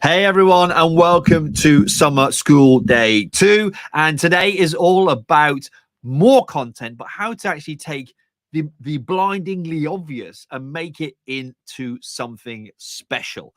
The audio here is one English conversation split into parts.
Hey everyone, and welcome to Summer School Day 2. And today is all about more content, but how to actually take the blindingly obvious and make it into something special.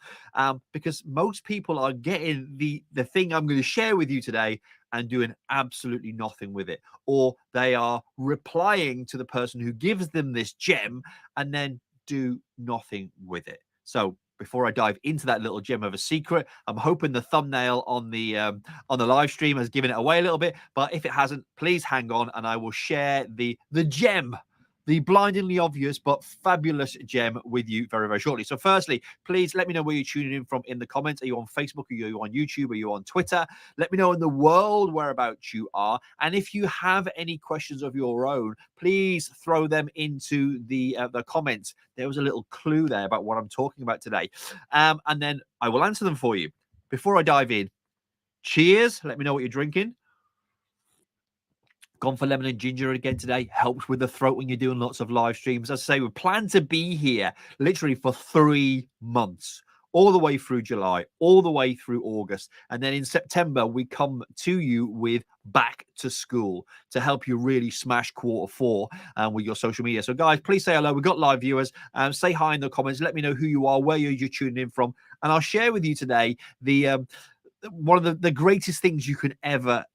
Because most people are getting the thing I'm going to share with you today and doing absolutely nothing with it. Or they are replying to the person who gives them this gem and then do nothing with it. So before I dive into that little gem of a secret, I'm hoping the thumbnail on the live stream has given it away a little bit. But if it hasn't, please hang on, and I will share the gem, the blindingly obvious but fabulous gem with you very, very shortly. So firstly, please let me know where you're tuning in from in the comments. Are you on Facebook? Are you on YouTube? Are you on Twitter? Let me know in the world whereabouts you are. And if you have any questions of your own, please throw them into the comments. There was a little clue there about what I'm talking about today. And then I will answer them for you. Before I dive in, cheers. Let me know what you're drinking. Gone for lemon and ginger again today. Helps with the throat when you're doing lots of live streams. As I say, we plan to be here literally for 3 months, all the way through July, all the way through August. And then in September, we come to you with back to school to help you really smash Q4 with your social media. So guys, please say hello. We've got live viewers. Say hi in the comments. Let me know who you are, where you're tuning in from. And I'll share with you today one of the greatest things you can ever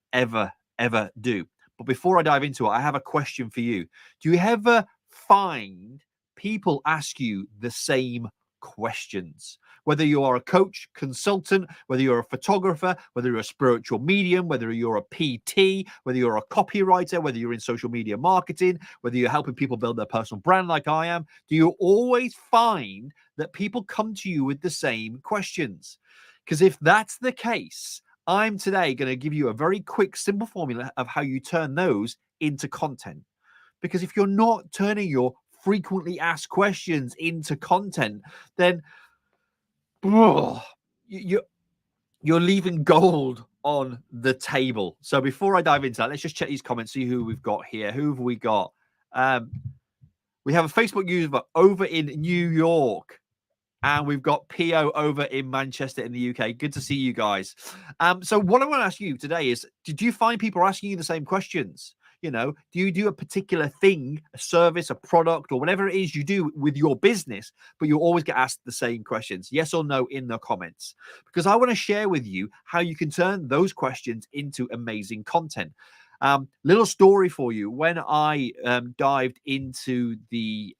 do. But before I dive into it, I have a question for you. Do you ever find people ask you the same questions? Whether you are a coach, consultant, whether you're a photographer, whether you're a spiritual medium, whether you're a PT, whether you're a copywriter, whether you're in social media marketing, whether you're helping people build their personal brand like I am, do you always find that people come to you with the same questions? Because if that's the case, I'm today going to give you a very quick, simple formula of how you turn those into content. Because if you're not turning your frequently asked questions into content, then you're leaving gold on the table. So before I dive into that, let's just check these comments, see who we've got here. Who have we got? We have a Facebook user over in New York. And we've got PO over in Manchester in the UK. Good to see you guys. So what I want to ask you today is, did you find people asking you the same questions? You know, do you do a particular thing, a service, a product, or whatever it is you do with your business, but you always get asked the same questions? Yes or no in the comments. Because I want to share with you how you can turn those questions into amazing content. Little story for you. When I dived into the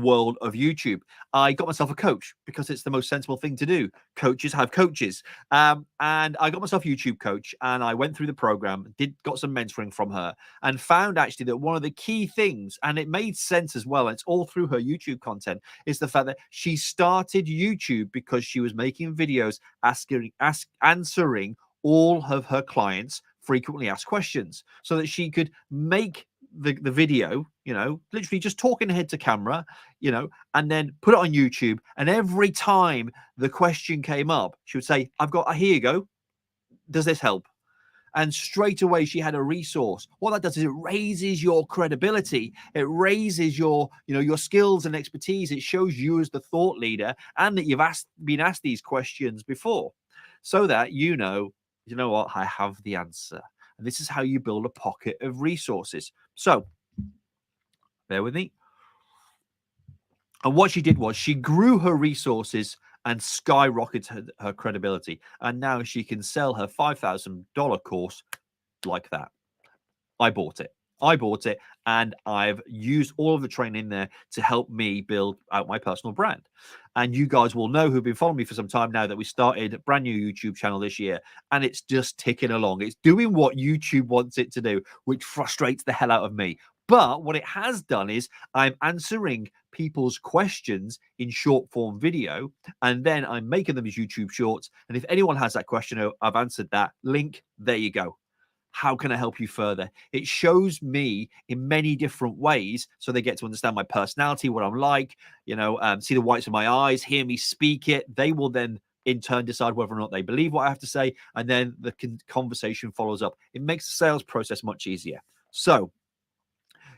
world of YouTube, I got myself a coach because it's the most sensible thing to do. Coaches have coaches. And I got myself a YouTube coach, and I went through the program, got some mentoring from her, and found actually that one of the key things, and it made sense as well, and it's all through her YouTube content, is the fact that she started YouTube because she was making videos answering all of her clients' frequently asked questions, so that she could make the video, you know, literally just talking ahead to camera, you know, and then put it on YouTube. And every time the question came up, she would say, here you go. Does this help? And straight away she had a resource. What that does is it raises your credibility. It raises your skills and expertise. It shows you as the thought leader, and that you've been asked these questions before, so that you know what, I have the answer. And this is how you build a pocket of resources. So bear with me. And what she did was she grew her resources and skyrocketed her credibility. And now she can sell her $5,000 course like that. I bought it, and I've used all of the training there to help me build out my personal brand. And you guys will know, who've been following me for some time now, that we started a brand new YouTube channel this year, and it's just ticking along. It's doing what YouTube wants it to do, which frustrates the hell out of me. But what it has done is I'm answering people's questions in short form video, and then I'm making them as YouTube shorts. And if anyone has that question, I've answered that. Link, there you go. How can I help you further? It shows me in many different ways, so they get to understand my personality, what I'm like, see the whites of my eyes, hear me speak it. They will then in turn decide whether or not they believe what I have to say, and then the conversation follows up. It makes the sales process much easier. So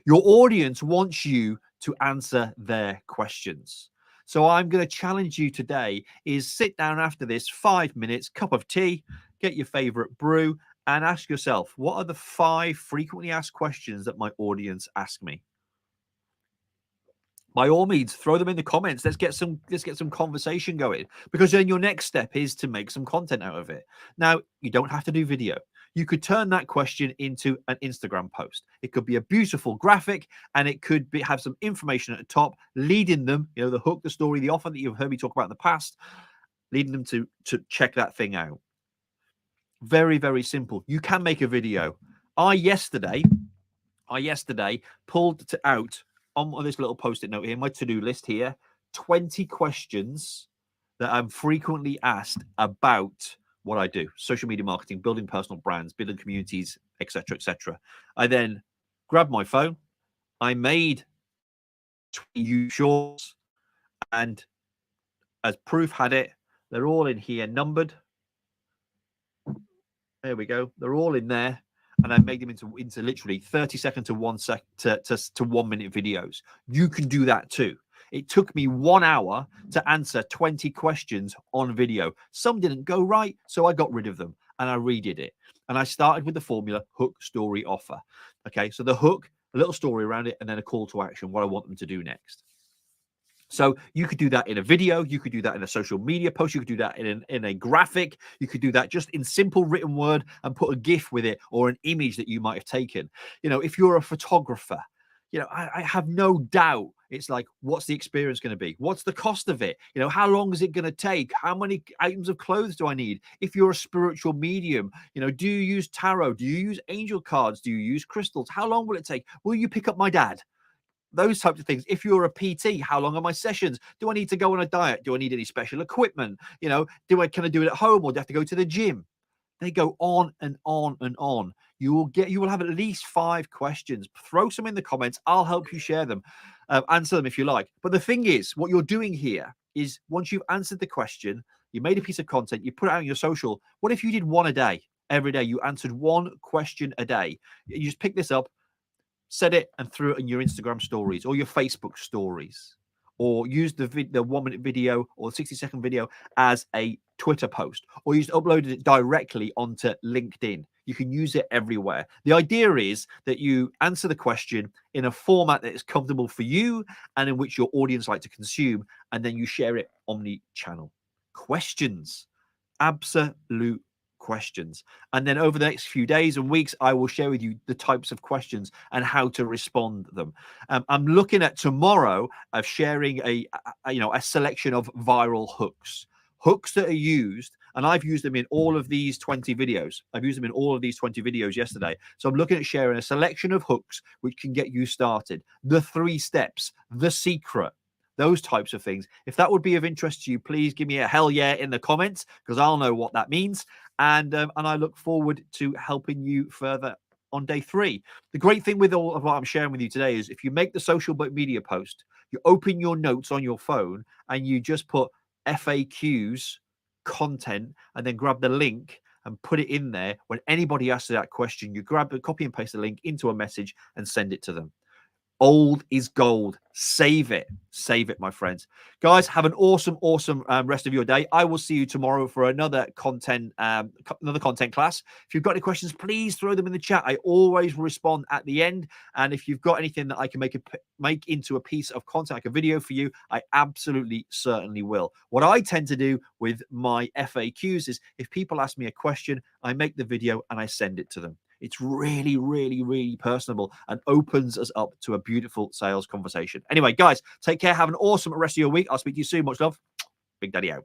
your audience wants you to answer their questions. So I'm going to challenge you today is sit down after this 5 minutes, cup of tea, get your favorite brew, and ask yourself, what are the 5 frequently asked questions that my audience ask me? By all means, throw them in the comments. Let's get some conversation going, because then your next step is to make some content out of it. Now, you don't have to do video. You could turn that question into an Instagram post. It could be a beautiful graphic, and it could have some information at the top, leading them, the hook, the story, the offer that you've heard me talk about in the past, leading them to check that thing out. Very, very simple. You can make a video. I yesterday pulled out on this little post-it note here, my to-do list here, 20 questions that I'm frequently asked about what I do: social media marketing, building personal brands, building communities, etc., etc. I then grabbed my phone, I made 20 shorts, and as proof had it, they're all in here numbered. There we go. They're all in there. And I made them into literally 30-second to 1 minute videos. You can do that too. It took me 1 hour to answer 20 questions on video. Some didn't go right, so I got rid of them and I redid it. And I started with the formula hook, story, offer. Okay, so the hook, a little story around it, and then a call to action, what I want them to do next. So you could do that in a video, you could do that in a social media post, you could do that in a graphic, you could do that just in simple written word and put a GIF with it or an image that you might have taken. If you're a photographer, I have no doubt it's like, what's the experience going to be? What's the cost of it? How long is it going to take? How many items of clothes do I need? If you're a spiritual medium, do you use tarot? Do you use angel cards? Do you use crystals? How long will it take? Will you pick up my dad? Those types of things. If you're a PT, how long are my sessions? Do I need to go on a diet? Do I need any special equipment? Can I do it at home, or do I have to go to the gym? They go on and on and on. You will have at least 5 questions. Throw some in the comments. I'll help you share them, answer them if you like. But the thing is, what you're doing here is, once you've answered the question, you made a piece of content, you put it out on your social. What if you did one a day? Every day you answered 1 question a day. You just pick this up, set it, and threw it in your Instagram stories or your Facebook stories, or use the 1 minute video or 60-second video as a Twitter post, or you just uploaded it directly onto LinkedIn. You can use it everywhere. The idea is that you answer the question in a format that is comfortable for you and in which your audience like to consume, and then you share it omni-channel. Questions, absolute questions. And then over the next few days and weeks, I will share with you the types of questions and how to respond to them. I'm looking at tomorrow of sharing a selection of viral hooks that are used, and I've used them in all of these 20 videos. I've used them in all of these 20 videos yesterday. So I'm looking at sharing a selection of hooks which can get you started. The 3 steps, the secret, those types of things. If that would be of interest to you, please give me a hell yeah in the comments, because I'll know what that means. And I look forward to helping you further on day 3. The great thing with all of what I'm sharing with you today is, if you make the social media post, you open your notes on your phone and you just put FAQs content, and then grab the link and put it in there. When anybody asks that question, you grab a copy and paste the link into a message and send it to them. Old is gold. Save it, my friends. Guys, have an awesome rest of your day. I will see you tomorrow for another content class. If you've got any questions, please throw them in the chat. I always respond at the end. And if you've got anything that I can make into a piece of content, like a video for you, I absolutely certainly will. What I tend to do with my FAQs is, if people ask me a question, I make the video and I send it to them. It's really, really, really personable and opens us up to a beautiful sales conversation. Anyway, guys, take care. Have an awesome rest of your week. I'll speak to you soon. Much love. Big Daddy out.